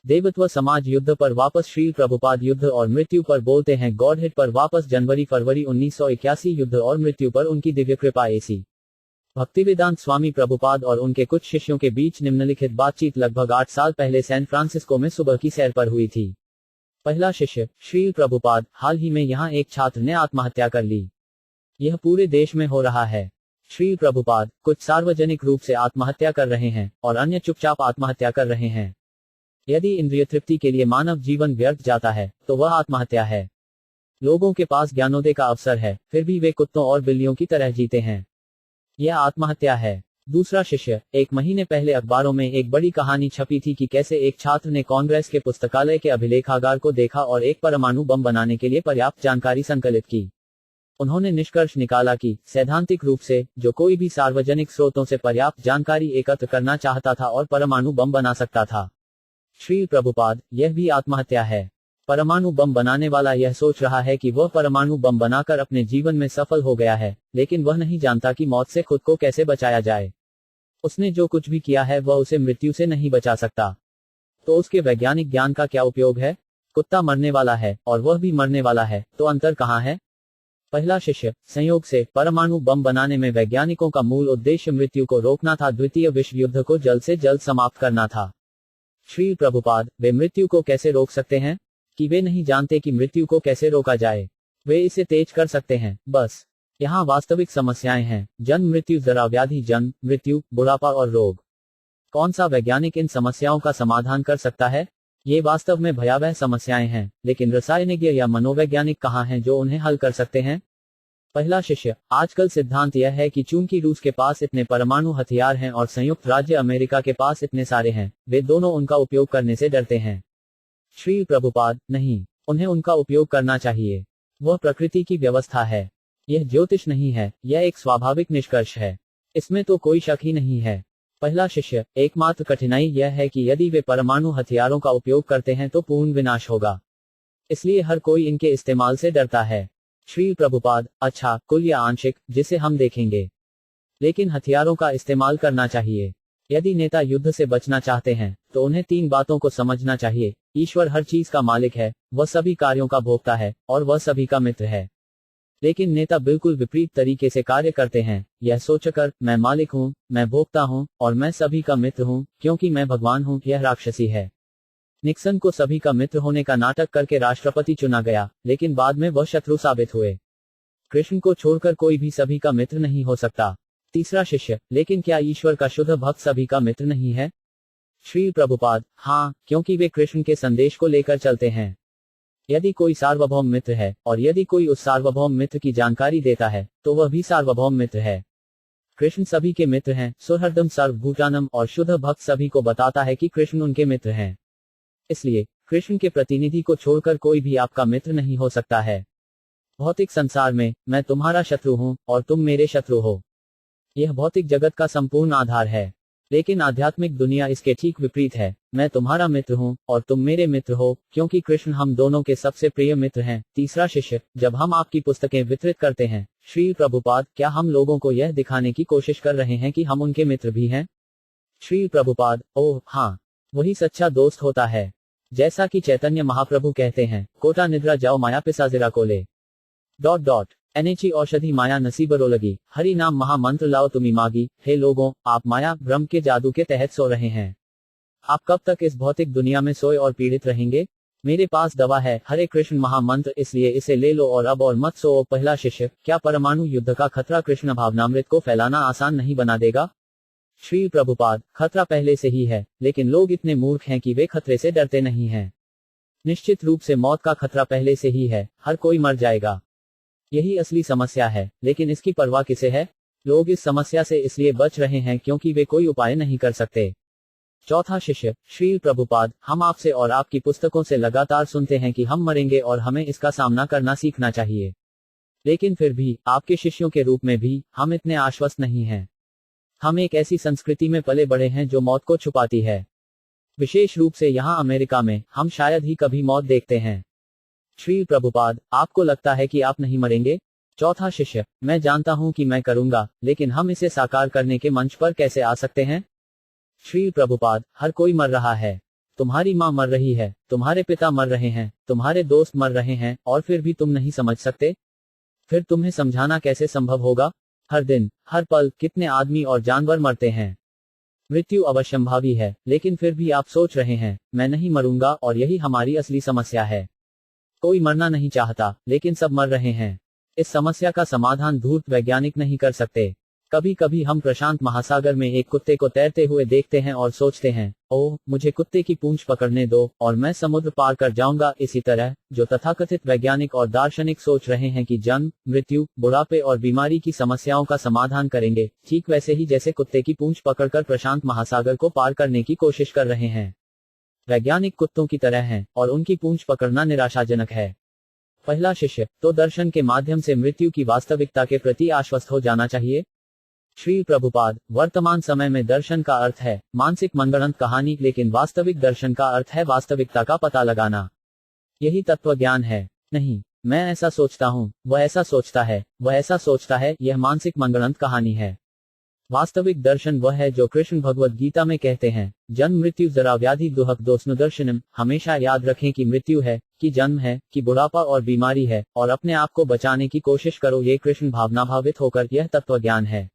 देवत्व समाज युद्ध पर वापस श्रील प्रभुपाद युद्ध और मृत्यु पर बोलते हैं गॉडहेड पर वापस जनवरी फरवरी 1981 युद्ध और मृत्यु पर उनकी दिव्य कृपा एसी भक्तिवेदांत स्वामी प्रभुपाद और उनके कुछ शिष्यों के बीच निम्नलिखित बातचीत लगभग 8 साल पहले सैन फ्रांसिस्को में सुबह की सैर पर हुई थी। पहला शिष्य श्रील प्रभुपाद, हाल ही में यहाँ एक छात्र ने आत्महत्या कर ली। यह पूरे देश में हो रहा है। श्रील प्रभुपाद, कुछ सार्वजनिक रूप से आत्महत्या कर रहे हैं और अन्य चुपचाप आत्महत्या कर रहे हैं। यदि इंद्रिय तृप्ति के लिए मानव जीवन व्यर्थ जाता है तो वह आत्महत्या है। लोगों के पास ज्ञानोदय का अवसर है, फिर भी वे कुत्तों और बिल्लियों की तरह जीते हैं। यह आत्महत्या है। दूसरा शिष्य, 1 महीने पहले अखबारों में एक बड़ी कहानी छपी थी कि कैसे एक छात्र ने कांग्रेस के पुस्तकालय के अभिलेखागार को देखा और एक परमाणु बम बनाने के लिए पर्याप्त जानकारी संकलित की। उन्होंने निष्कर्ष निकाला कि सैद्धांतिक रूप से जो कोई भी सार्वजनिक स्रोतों से पर्याप्त जानकारी एकत्र करना चाहता था और परमाणु बम बना सकता था। श्री प्रभुपाद, यह भी आत्महत्या है। परमाणु बम बनाने वाला यह सोच रहा है कि वह परमाणु बम बनाकर अपने जीवन में सफल हो गया है, लेकिन वह नहीं जानता कि मौत से खुद को कैसे बचाया जाए। उसने जो कुछ भी किया है वह उसे मृत्यु से नहीं बचा सकता। तो उसके वैज्ञानिक ज्ञान का क्या उपयोग है? कुत्ता मरने वाला है और वह भी मरने वाला है, तो अंतर कहाँ है? पहला शिष्य, संयोग से परमाणु बम बनाने में वैज्ञानिकों का मूल उद्देश्य मृत्यु को रोकना था, द्वितीय विश्व युद्ध को जल्द से जल्द समाप्त करना था। श्री प्रभुपाद, वे मृत्यु को कैसे रोक सकते हैं? कि वे नहीं जानते कि मृत्यु को कैसे रोका जाए। वे इसे तेज कर सकते हैं, बस। यहाँ वास्तविक समस्याएं हैं: जन्म मृत्यु, जरा व्याधि, जन्म मृत्यु, बुढ़ापा और रोग। कौन सा वैज्ञानिक इन समस्याओं का समाधान कर सकता है? ये वास्तव में भयावह समस्याएं हैं, लेकिन रसायनज्ञ या मनोवैज्ञानिक कहाँ हैं जो उन्हें हल कर सकते हैं? पहला शिष्य, आजकल सिद्धांत यह है कि चूंकि रूस के पास इतने परमाणु हथियार हैं और संयुक्त राज्य अमेरिका के पास इतने सारे हैं, वे दोनों उनका उपयोग करने से डरते हैं। श्री प्रभुपाद, नहीं, उन्हें उनका उपयोग करना चाहिए। वह प्रकृति की व्यवस्था है। यह ज्योतिष नहीं है, यह एक स्वाभाविक निष्कर्ष है। इसमें तो कोई शक ही नहीं है। पहला शिष्य, एकमात्र कठिनाई यह है कि यदि वे परमाणु हथियारों का उपयोग करते हैं तो पूर्ण विनाश होगा। इसलिए हर कोई इनके इस्तेमाल से डरता है। श्री प्रभुपाद, अच्छा, कुल या आंशिक, जिसे हम देखेंगे। लेकिन हथियारों का इस्तेमाल करना चाहिए। यदि नेता युद्ध से बचना चाहते हैं तो उन्हें 3 बातों को समझना चाहिए। ईश्वर हर चीज का मालिक है, वह सभी कार्यों का भोक्ता है और वह सभी का मित्र है। लेकिन नेता बिल्कुल विपरीत तरीके से कार्य करते हैं, यह सोचकर मैं मालिक हूँ, मैं भोक्ता हूँ और मैं सभी का मित्र हूँ क्योंकि मैं भगवान हूँ। यह राक्षसी है। निक्सन को सभी का मित्र होने का नाटक करके राष्ट्रपति चुना गया, लेकिन बाद में वह शत्रु साबित हुए। कृष्ण को छोड़कर कोई भी सभी का मित्र नहीं हो सकता। तीसरा शिष्य, लेकिन क्या ईश्वर का शुद्ध भक्त सभी का मित्र नहीं है? श्री प्रभुपाद, हाँ, क्योंकि वे कृष्ण के संदेश को लेकर चलते हैं। यदि कोई सार्वभौम मित्र है और यदि कोई उस सार्वभौम मित्र की जानकारी देता है तो वह भी सार्वभौम मित्र है। कृष्ण सभी के मित्र हैं। सुहृदम सर्वभूतानम, और शुद्ध भक्त सभी को बताता है कि कृष्ण उनके मित्र हैं। इसलिए कृष्ण के प्रतिनिधि को छोड़कर कोई भी आपका मित्र नहीं हो सकता है। भौतिक संसार में मैं तुम्हारा शत्रु हूँ और तुम मेरे शत्रु हो। यह भौतिक जगत का संपूर्ण आधार है। लेकिन आध्यात्मिक दुनिया इसके ठीक विपरीत है। मैं तुम्हारा मित्र हूँ और तुम मेरे मित्र हो, क्योंकि कृष्ण हम दोनों के सबसे प्रिय मित्र हैं। तीसरा शिष्य, जब हम आपकी पुस्तकें वितरित करते हैं श्री प्रभुपाद, क्या हम लोगों को यह दिखाने की कोशिश कर रहे हैं कि हम उनके मित्र भी हैं? श्री प्रभुपाद, ओह हाँ, वही सच्चा दोस्त होता है। जैसा कि चैतन्य महाप्रभु कहते हैं, कोटा निद्रा जाओ माया पिसाजिरा को ले NHI औषधि माया नसीबरो लगी, हरि नाम महामंत्र लाओ तुमी मागी। हे लोगों, आप माया भ्रम के जादू के तहत सो रहे हैं। आप कब तक इस भौतिक दुनिया में सोए और पीड़ित रहेंगे? मेरे पास दवा है, हरे कृष्ण महामंत्र, इसलिए इसे ले लो और अब और मत सो। पहला शिष्य, क्या परमाणु युद्ध का खतरा कृष्ण भावनामृत को फैलाना आसान नहीं बना देगा? श्री प्रभुपाद, खतरा पहले से ही है, लेकिन लोग इतने मूर्ख हैं कि वे खतरे से डरते नहीं हैं। निश्चित रूप से मौत का खतरा पहले से ही है, हर कोई मर जाएगा। यही असली समस्या है, लेकिन इसकी परवाह किसे है? लोग इस समस्या से इसलिए बच रहे हैं क्योंकि वे कोई उपाय नहीं कर सकते। चौथा शिष्य, श्री प्रभुपाद, हम आपसे और आपकी पुस्तकों से लगातार सुनते हैं कि हम मरेंगे और हमें इसका सामना करना सीखना चाहिए। लेकिन फिर भी आपके शिष्यों के रूप में भी हम इतने आश्वस्त नहीं हैं। हम एक ऐसी संस्कृति में पले बढ़े हैं जो मौत को छुपाती है। विशेष रूप से यहाँ अमेरिका में हम शायद ही कभी मौत देखते हैं। श्री प्रभुपाद, आपको लगता है कि आप नहीं मरेंगे? चौथा शिष्य, मैं जानता हूं कि मैं करूंगा, लेकिन हम इसे साकार करने के मंच पर कैसे आ सकते हैं? श्री प्रभुपाद, हर कोई मर रहा है। तुम्हारी माँ मर रही है, तुम्हारे पिता मर रहे हैं, तुम्हारे दोस्त मर रहे हैं, और फिर भी तुम नहीं समझ सकते? फिर तुम्हें समझाना कैसे संभव होगा? हर दिन, हर पल कितने आदमी और जानवर मरते हैं। मृत्यु अवश्यंभावी है, लेकिन फिर भी आप सोच रहे हैं, मैं नहीं मरूंगा, और यही हमारी असली समस्या है। कोई मरना नहीं चाहता, लेकिन सब मर रहे हैं। इस समस्या का समाधान धूर्त वैज्ञानिक नहीं कर सकते। कभी कभी हम प्रशांत महासागर में एक कुत्ते को तैरते हुए देखते हैं और सोचते हैं, ओह, मुझे कुत्ते की पूंछ पकड़ने दो और मैं समुद्र पार कर जाऊंगा। इसी तरह, जो तथाकथित वैज्ञानिक और दार्शनिक सोच रहे हैं कि जन्म, मृत्यु, बुढ़ापे और बीमारी की समस्याओं का समाधान करेंगे, ठीक वैसे ही जैसे कुत्ते की पूंछ पकड़कर प्रशांत महासागर को पार करने की कोशिश कर रहे हैं। वैज्ञानिक कुत्तों की तरह हैं, और उनकी पूंछ पकड़ना निराशाजनक है। पहला शिष्य, तो दर्शन के माध्यम से मृत्यु की वास्तविकता के प्रति आश्वस्त हो जाना चाहिए। श्री प्रभुपाद, वर्तमान समय में दर्शन का अर्थ है मानसिक मनगढ़ंत कहानी, लेकिन वास्तविक दर्शन का अर्थ है वास्तविकता का पता लगाना। यही तत्व ज्ञान है। नहीं, मैं ऐसा सोचता हूँ, वह ऐसा सोचता है, वह ऐसा सोचता है, यह मानसिक मनगढ़ंत कहानी है। वास्तविक दर्शन वह है जो कृष्ण भगवत गीता में कहते हैं, जन्म मृत्यु जरा व्याधि दुहक दोस्नु दर्शनम। हमेशा याद रखें कि मृत्यु है, कि जन्म है, कि बुढ़ापा और बीमारी है, और अपने आप को बचाने की कोशिश करो। ये कृष्ण भावनाभावित होकर यह तत्व ज्ञान है।